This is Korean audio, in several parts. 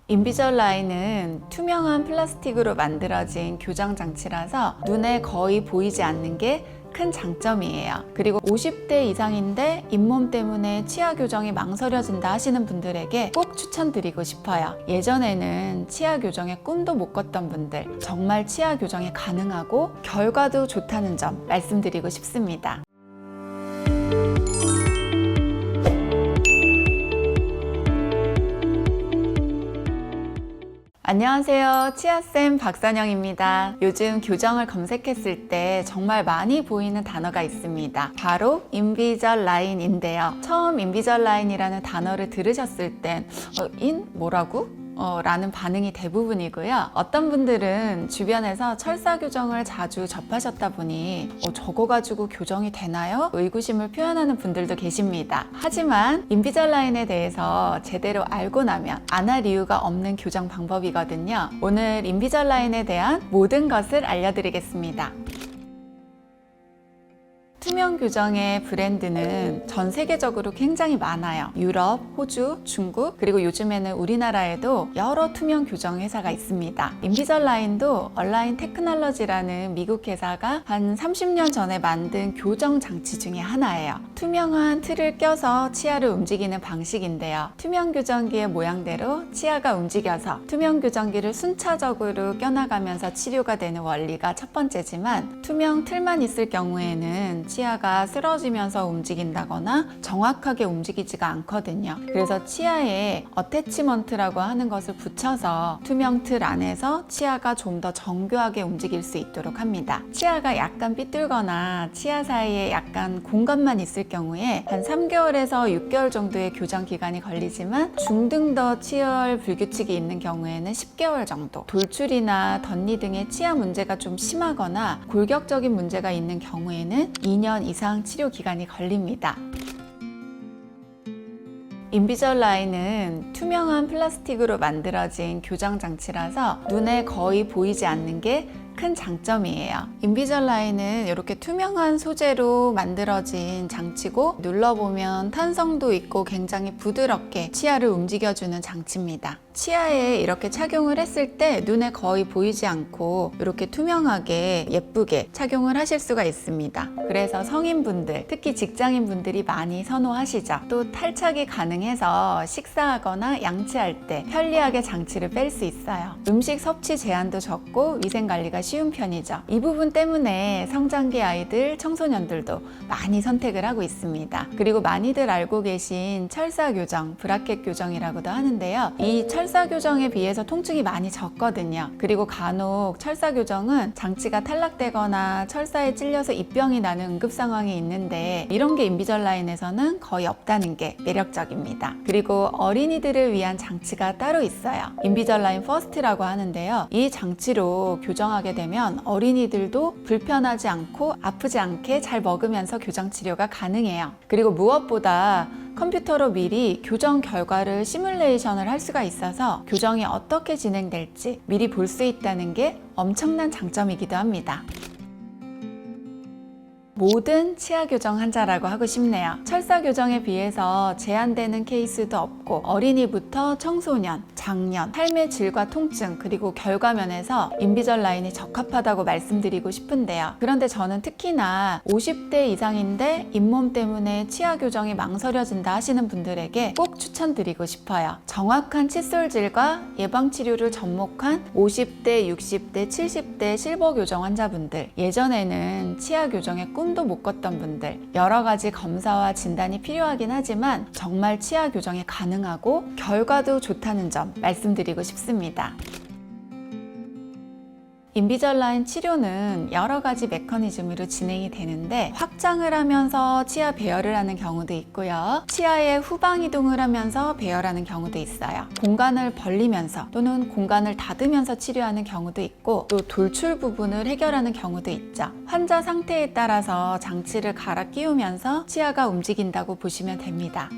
인비절라인은 투명한 플라스틱으로 만들어진 교정 장치라서 눈에 거의 보이지 않는 게 큰 장점이에요. 그리고 50대 이상인데 잇몸 때문에 치아 교정이 망설여진다 하시는 분들에게 꼭 추천드리고 싶어요. 예전에는 치아 교정에 꿈도 못 꿨던 분들, 정말 치아 교정이 가능하고 결과도 좋다는 점 말씀드리고 싶습니다. 안녕하세요. 치아쌤 박선영입니다. 요즘 교정을 검색했을 때 정말 많이 보이는 단어가 있습니다. 바로 인비절라인인데요. 처음 인비절라인이라는 단어를 들으셨을 땐 뭐라고? 라는 반응이 대부분이고요. 어떤 분들은 주변에서 철사 교정을 자주 접하셨다 보니 저거 가지고 교정이 되나요? 의구심을 표현하는 분들도 계십니다. 하지만 인비절라인에 대해서 제대로 알고 나면 안 할 이유가 없는 교정 방법이거든요. 오늘 인비절라인에 대한 모든 것을 알려드리겠습니다. 투명 교정의 브랜드는 전 세계적으로 굉장히 많아요. 유럽, 호주, 중국, 그리고 요즘에는 우리나라에도 여러 투명 교정 회사가 있습니다. 인비절라인도 얼라인 테크놀로지라는 미국 회사가 한 30년 전에 만든 교정 장치 중에 하나예요. 투명한 틀을 껴서 치아를 움직이는 방식인데요. 투명 교정기의 모양대로 치아가 움직여서 투명 교정기를 순차적으로 껴나가면서 치료가 되는 원리가 첫 번째지만, 투명 틀만 있을 경우에는 치아가 쓰러지면서 움직인다거나 정확하게 움직이지가 않거든요. 그래서 치아에 어태치먼트라고 하는 것을 붙여서 투명 틀 안에서 치아가 좀 더 정교하게 움직일 수 있도록 합니다. 치아가 약간 삐뚤거나 치아 사이에 약간 공간만 있을 경우에 한 3개월에서 6개월 정도의 교정 기간이 걸리지만, 중등도 치열 불규칙이 있는 경우에는 10개월 정도, 돌출이나 덧니 등의 치아 문제가 좀 심하거나 골격적인 문제가 있는 경우에는 2년 이상 치료 기간이 걸립니다. 인비절라인은 투명한 플라스틱으로 만들어진 교정 장치라서 눈에 거의 보이지 않는 게 큰 장점이에요. 인비절라인은 이렇게 투명한 소재로 만들어진 장치고, 눌러보면 탄성도 있고 굉장히 부드럽게 치아를 움직여주는 장치입니다. 치아에 이렇게 착용을 했을 때 눈에 거의 보이지 않고 이렇게 투명하게 예쁘게 착용을 하실 수가 있습니다. 그래서 성인분들, 특히 직장인분들이 많이 선호하시죠. 또 탈착이 가능해서 식사하거나 양치할 때 편리하게 장치를 뺄 수 있어요. 음식 섭취 제한도 적고 위생관리가 쉬운 편이죠. 이 부분 때문에 성장기 아이들, 청소년들도 많이 선택을 하고 있습니다. 그리고 많이들 알고 계신 철사 교정, 브라켓 교정이라고도 하는데요. 이 철사 교정에 비해서 통증이 많이 적거든요. 그리고 간혹 철사 교정은 장치가 탈락되거나 철사에 찔려서 입병이 나는 응급 상황이 있는데, 이런 게 인비절라인에서는 거의 없다는 게 매력적입니다. 그리고 어린이들을 위한 장치가 따로 있어요. 인비절라인 퍼스트라고 하는데요. 이 장치로 교정하게 되면 어린이들도 불편하지 않고 아프지 않게 잘 먹으면서 교정 치료가 가능해요. 그리고 무엇보다 컴퓨터로 미리 교정 결과를 시뮬레이션을 할 수가 있어서 교정이 어떻게 진행될지 미리 볼 수 있다는 게 엄청난 장점이기도 합니다. 모든 치아 교정 환자라고 하고 싶네요. 철사 교정에 비해서 제한되는 케이스도 없고, 어린이부터 청소년, 장년, 삶의 질과 통증, 그리고 결과면에서 인비절라인이 적합하다고 말씀드리고 싶은데요. 그런데 저는 특히나 50대 이상인데 잇몸 때문에 치아 교정이 망설여진다 하시는 분들에게 꼭 추천드리고 싶어요. 정확한 칫솔질과 예방치료를 접목한 50대, 60대, 70대 실버 교정 환자분들, 예전에는 치아 교정에 꿈도 못 꿨던 분들, 여러 가지 검사와 진단이 필요하긴 하지만 정말 치아 교정이 가능하고 결과도 좋다는 점 말씀드리고 싶습니다. 인비절라인 치료는 여러 가지 메커니즘으로 진행이 되는데, 확장을 하면서 치아 배열을 하는 경우도 있고요. 치아의 후방 이동을 하면서 배열하는 경우도 있어요. 공간을 벌리면서 또는 공간을 닫으면서 치료하는 경우도 있고, 또 돌출 부분을 해결하는 경우도 있죠. 환자 상태에 따라서 장치를 갈아 끼우면서 치아가 움직인다고 보시면 됩니다.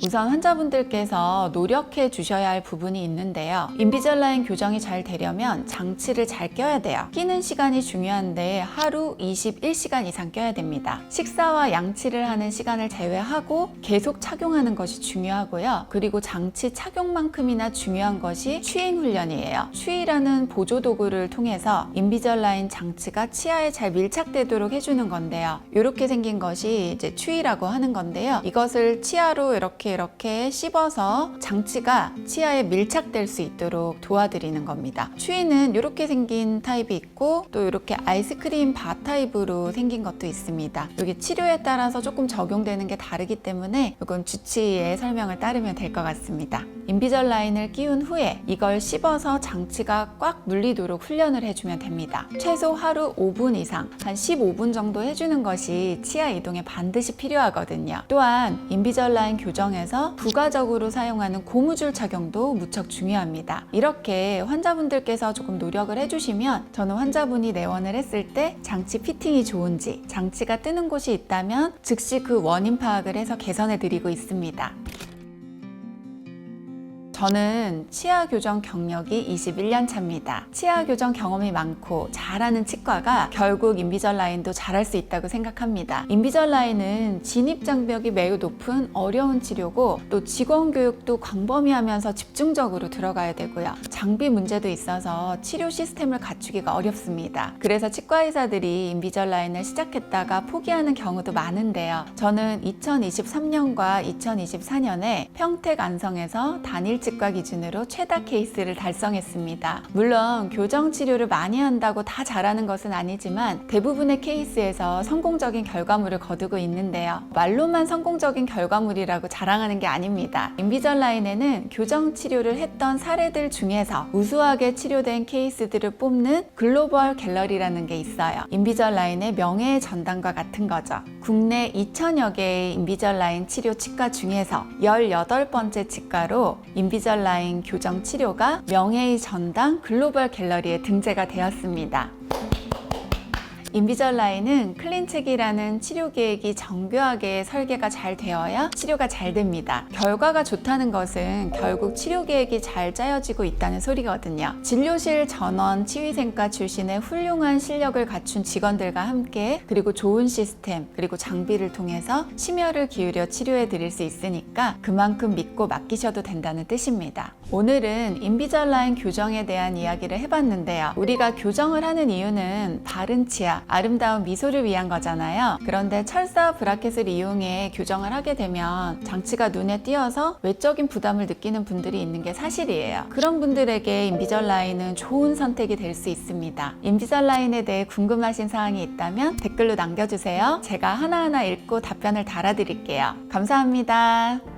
우선 환자분들께서 노력해 주셔야 할 부분이 있는데요. 인비절라인 교정이 잘 되려면 장치를 잘 껴야 돼요. 끼는 시간이 중요한데 하루 21시간 이상 껴야 됩니다. 식사와 양치를 하는 시간을 제외하고 계속 착용하는 것이 중요하고요. 그리고 장치 착용만큼이나 중요한 것이 추잉 훈련이에요. 추이라는 보조 도구를 통해서 인비절라인 장치가 치아에 잘 밀착되도록 해주는 건데요. 이렇게 생긴 것이 이제 추이라고 하는 건데요. 이것을 치아로 이렇게 씹어서 장치가 치아에 밀착될 수 있도록 도와드리는 겁니다. 추이는 이렇게 생긴 타입이 있고 또 이렇게 아이스크림 바 타입으로 생긴 것도 있습니다. 여기 치료에 따라서 조금 적용되는 게 다르기 때문에 이건 주치의의 설명을 따르면 될 것 같습니다. 인비절라인을 끼운 후에 이걸 씹어서 장치가 꽉 물리도록 훈련을 해주면 됩니다. 최소 하루 5분 이상, 한 15분 정도 해주는 것이 치아 이동에 반드시 필요하거든요. 또한 인비절라인 교정에서 부가적으로 사용하는 고무줄 착용도 무척 중요합니다. 이렇게 환자분들께서 조금 노력을 해주시면 저는 환자분이 내원을 했을 때 장치 피팅이 좋은지, 장치가 뜨는 곳이 있다면 즉시 그 원인 파악을 해서 개선해 드리고 있습니다. 저는 치아 교정 경력이 21년 차입니다. 치아 교정 경험이 많고 잘하는 치과가 결국 인비절라인도 잘할 수 있다고 생각합니다. 인비절라인은 진입 장벽이 매우 높은 어려운 치료고 또 직원 교육도 광범위하면서 집중적으로 들어가야 되고요. 장비 문제도 있어서 치료 시스템을 갖추기가 어렵습니다. 그래서 치과 의사들이 인비절라인을 시작했다가 포기하는 경우도 많은데요. 저는 2023년과 2024년에 평택 안성에서 단일 치과 기준으로 최다 케이스를 달성했습니다. 물론 교정 치료를 많이 한다고 다 잘하는 것은 아니지만 대부분의 케이스에서 성공적인 결과물을 거두고 있는데요. 말로만 성공적인 결과물이라고 자랑하는 게 아닙니다. 인비절라인에는 교정 치료를 했던 사례들 중에서 우수하게 치료된 케이스들을 뽑는 글로벌 갤러리라는 게 있어요. 인비절라인의 명예의 전당과 같은 거죠. 국내 2,000여 개의 인비절라인 치료 치과 중에서 18번째 치과로 인비절라인 교정 치료가 명예의 전당 글로벌 갤러리에 등재가 되었습니다. 인비절라인은 클린책이라는 치료 계획이 정교하게 설계가 잘 되어야 치료가 잘 됩니다. 결과가 좋다는 것은 결국 치료 계획이 잘 짜여지고 있다는 소리거든요. 진료실 전원 치위생과 출신의 훌륭한 실력을 갖춘 직원들과 함께 그리고 좋은 시스템 그리고 장비를 통해서 심혈을 기울여 치료해 드릴 수 있으니까 그만큼 믿고 맡기셔도 된다는 뜻입니다. 오늘은 인비절라인 교정에 대한 이야기를 해봤는데요. 우리가 교정을 하는 이유는 바른 치아, 아름다운 미소를 위한 거잖아요. 그런데 철사 브라켓을 이용해 교정을 하게 되면 장치가 눈에 띄어서 외적인 부담을 느끼는 분들이 있는 게 사실이에요. 그런 분들에게 인비절라인은 좋은 선택이 될 수 있습니다. 인비절라인에 대해 궁금하신 사항이 있다면 댓글로 남겨주세요. 제가 하나하나 읽고 답변을 달아드릴게요. 감사합니다.